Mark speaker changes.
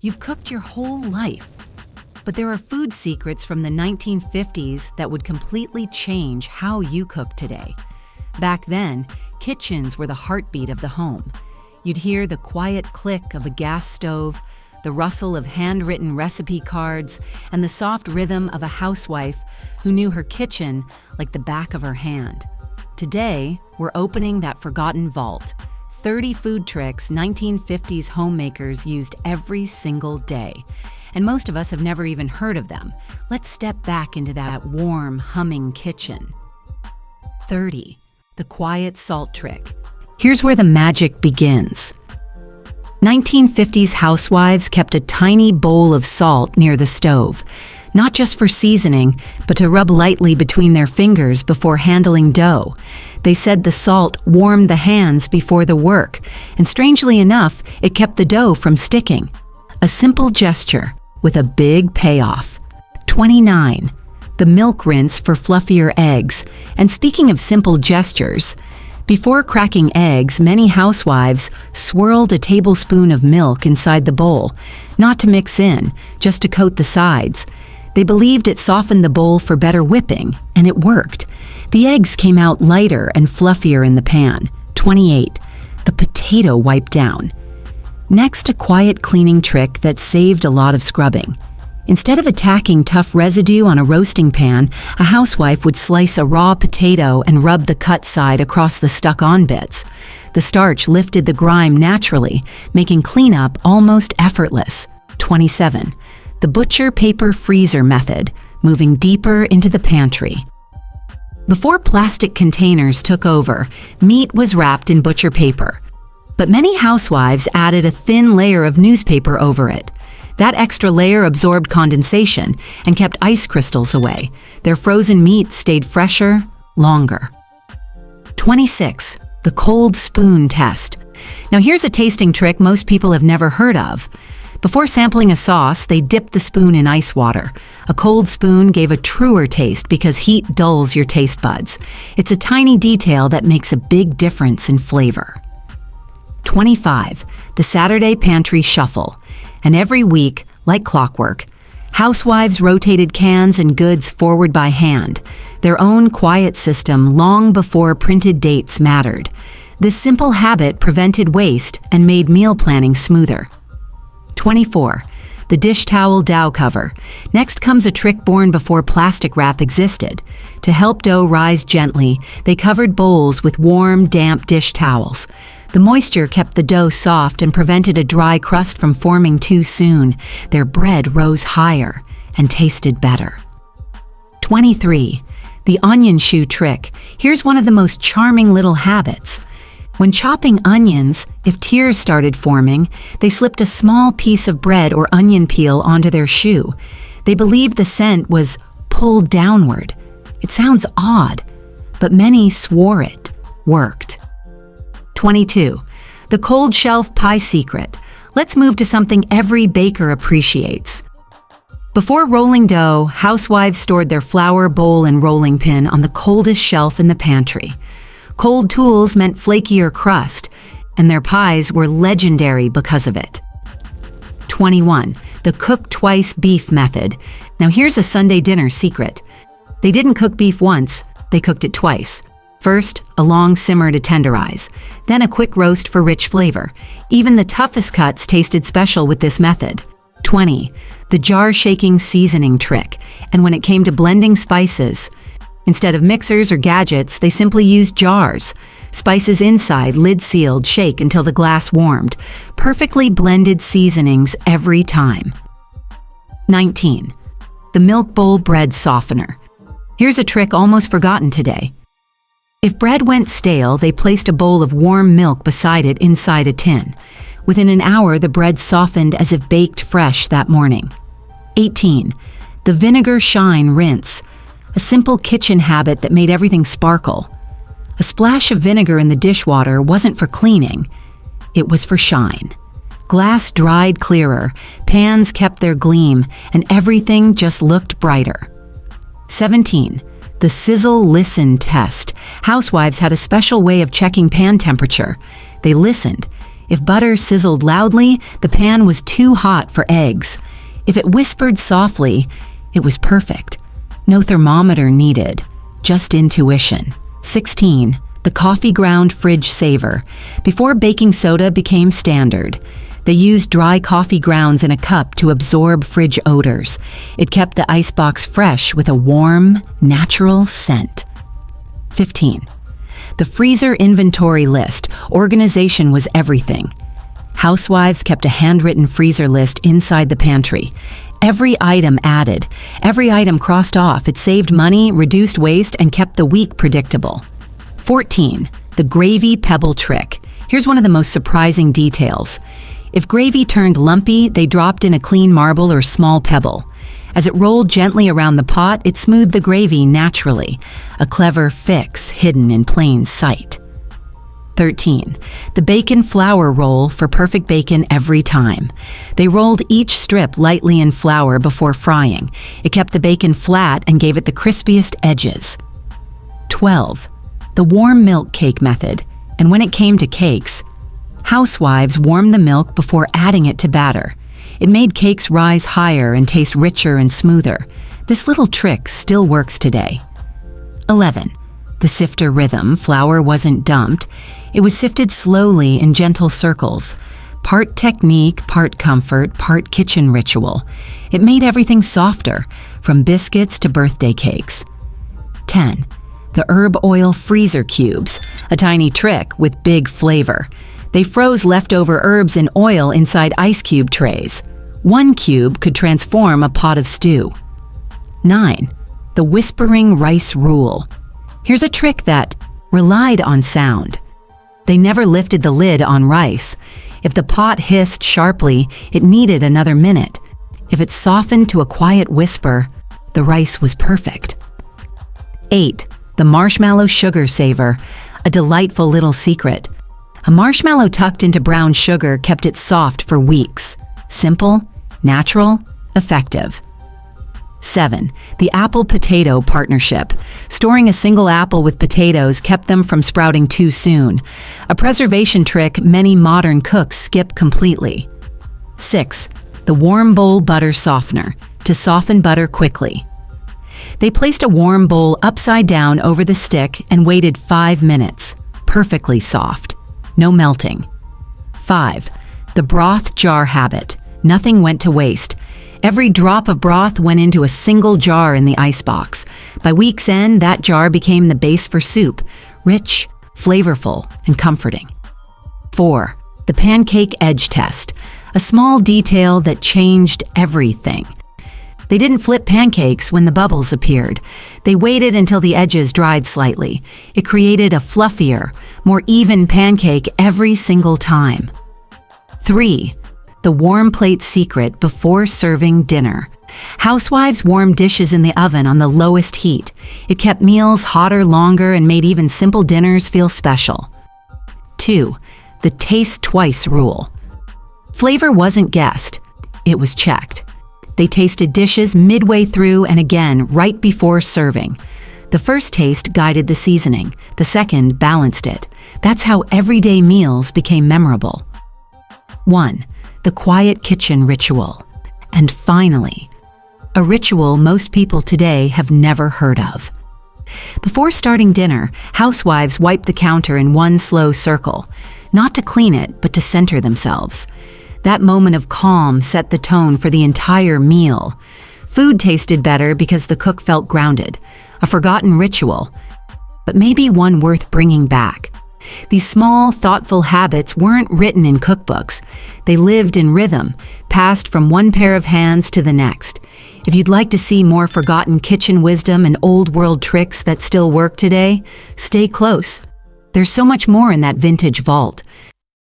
Speaker 1: You've cooked your whole life. But there are food secrets from the 1950s that would completely change how you cook today. Back then, kitchens were the heartbeat of the home. You'd hear the quiet click of a gas stove, the rustle of handwritten recipe cards, and the soft rhythm of a housewife who knew her kitchen like the back of her hand. Today, we're opening that forgotten vault. 30 food tricks 1950s homemakers used every single day. And most of us have never even heard of them. Let's step back into that warm, humming kitchen. 30. The quiet salt trick. Here's where the magic begins. 1950s housewives kept a tiny bowl of salt near the stove, not just for seasoning, but to rub lightly between their fingers before handling dough. They said the salt warmed the hands before the work, and strangely enough, it kept the dough from sticking. A simple gesture with a big payoff. 29. The milk rinse for fluffier eggs. And speaking of simple gestures, before cracking eggs, many housewives swirled a tablespoon of milk inside the bowl, not to mix in, just to coat the sides. They believed it softened the bowl for better whipping, and it worked. The eggs came out lighter and fluffier in the pan. 28. The potato wipe down. Next, a quiet cleaning trick that saved a lot of scrubbing. Instead of attacking tough residue on a roasting pan, a housewife would slice a raw potato and rub the cut side across the stuck-on bits. The starch lifted the grime naturally, making cleanup almost effortless. 27. The butcher paper freezer method, moving deeper into the pantry. Before plastic containers took over, meat was wrapped in butcher paper. But many housewives added a thin layer of newspaper over it. That extra layer absorbed condensation and kept ice crystals away. Their frozen meat stayed fresher, longer. 26. The cold spoon test. Now here's a tasting trick most people have never heard of. Before sampling a sauce, they dipped the spoon in ice water. A cold spoon gave a truer taste because heat dulls your taste buds. It's a tiny detail that makes a big difference in flavor. 25. The Saturday Pantry Shuffle. And every week, like clockwork, housewives rotated cans and goods forward by hand, their own quiet system long before printed dates mattered. This simple habit prevented waste and made meal planning smoother. 24. The dish towel dough cover. Next comes a trick born before plastic wrap existed. To help dough rise gently, they covered bowls with warm, damp dish towels. The moisture kept the dough soft and prevented a dry crust from forming too soon. Their bread rose higher and tasted better. 23. The onion shoe trick. Here's one of the most charming little habits. When chopping onions, if tears started forming, they slipped a small piece of bread or onion peel onto their shoe. They believed the scent was pulled downward. It sounds odd, but many swore it worked. 22. The cold shelf pie secret. Let's move to something every baker appreciates. Before rolling dough, housewives stored their flour, bowl, and rolling pin on the coldest shelf in the pantry. Cold tools meant flakier crust, and their pies were legendary because of it. 21. The cook twice beef method. Now here's a Sunday dinner secret. They didn't cook beef once, they cooked it twice. First, a long simmer to tenderize, then a quick roast for rich flavor. Even the toughest cuts tasted special with this method. 20. The jar shaking seasoning trick. And when it came to blending spices, instead of mixers or gadgets, they simply used jars. Spices inside, lid sealed, shake until the glass warmed. Perfectly blended seasonings every time. 19. The milk bowl bread softener. Here's a trick almost forgotten today. If bread went stale, they placed a bowl of warm milk beside it inside a tin. Within an hour, the bread softened as if baked fresh that morning. 18. The vinegar shine rinse. A simple kitchen habit that made everything sparkle. A splash of vinegar in the dishwater wasn't for cleaning, it was for shine. Glass dried clearer, pans kept their gleam, and everything just looked brighter. 17. The sizzle listen test. Housewives had a special way of checking pan temperature. They listened. If butter sizzled loudly, the pan was too hot for eggs. If it whispered softly, it was perfect. No thermometer needed, just intuition. 16. The coffee ground fridge saver. Before baking soda became standard, they used dry coffee grounds in a cup to absorb fridge odors. It kept the icebox fresh with a warm, natural scent. 15. The freezer inventory list. Organization was everything. Housewives kept a handwritten freezer list inside the pantry. Every item added, every item crossed off. It saved money, reduced waste, and kept the week predictable. 14. The gravy pebble trick. Here's one of the most surprising details. If gravy turned lumpy, they dropped in a clean marble or small pebble. As it rolled gently around the pot, it smoothed the gravy naturally, a clever fix hidden in plain sight. 13. The bacon flour roll for perfect bacon every time. They rolled each strip lightly in flour before frying. It kept the bacon flat and gave it the crispiest edges. 12. The warm milk cake method. And when it came to cakes, housewives warmed the milk before adding it to batter. It made cakes rise higher and taste richer and smoother. This little trick still works today. 11. The sifter rhythm. Flour wasn't dumped. It was sifted slowly in gentle circles. Part technique, part comfort, part kitchen ritual. It made everything softer, from biscuits to birthday cakes. 10. The herb oil freezer cubes. A tiny trick with big flavor. They froze leftover herbs in oil inside ice cube trays. One cube could transform a pot of stew. 9. The whispering rice rule. Here's a trick that relied on sound. They never lifted the lid on rice. If the pot hissed sharply, it needed another minute. If it softened to a quiet whisper, the rice was perfect. 8. The marshmallow sugar saver. A delightful little secret. A marshmallow tucked into brown sugar kept it soft for weeks. Simple, natural, effective. 7. The apple-potato partnership. Storing a single apple with potatoes kept them from sprouting too soon. A preservation trick many modern cooks skip completely. 6. The warm bowl butter softener. To soften butter quickly. They placed a warm bowl upside down over the stick and waited 5 minutes. Perfectly soft. No melting. 5. The broth jar habit. Nothing went to waste. Every drop of broth went into a single jar in the icebox. By week's end, that jar became the base for soup, rich, flavorful, and comforting. 4. The pancake edge test. A small detail that changed everything. They didn't flip pancakes when the bubbles appeared. They waited until the edges dried slightly. It created a fluffier, more even pancake every single time. 3. The warm plate secret before serving dinner. Housewives warmed dishes in the oven on the lowest heat. It kept meals hotter longer and made even simple dinners feel special. 2. The taste twice rule. Flavor wasn't guessed. It was checked. They tasted dishes midway through and again right before serving. The first taste guided the seasoning. The second balanced it. That's how everyday meals became memorable. 1. The quiet kitchen ritual. And finally, a ritual most people today have never heard of. Before starting dinner, housewives wiped the counter in one slow circle, not to clean it, but to center themselves. That moment of calm set the tone for the entire meal. Food tasted better because the cook felt grounded, a forgotten ritual, but maybe one worth bringing back. These small, thoughtful habits weren't written in cookbooks. They lived in rhythm, passed from one pair of hands to the next. If you'd like to see more forgotten kitchen wisdom and old-world tricks that still work today, stay close. There's so much more in that vintage vault.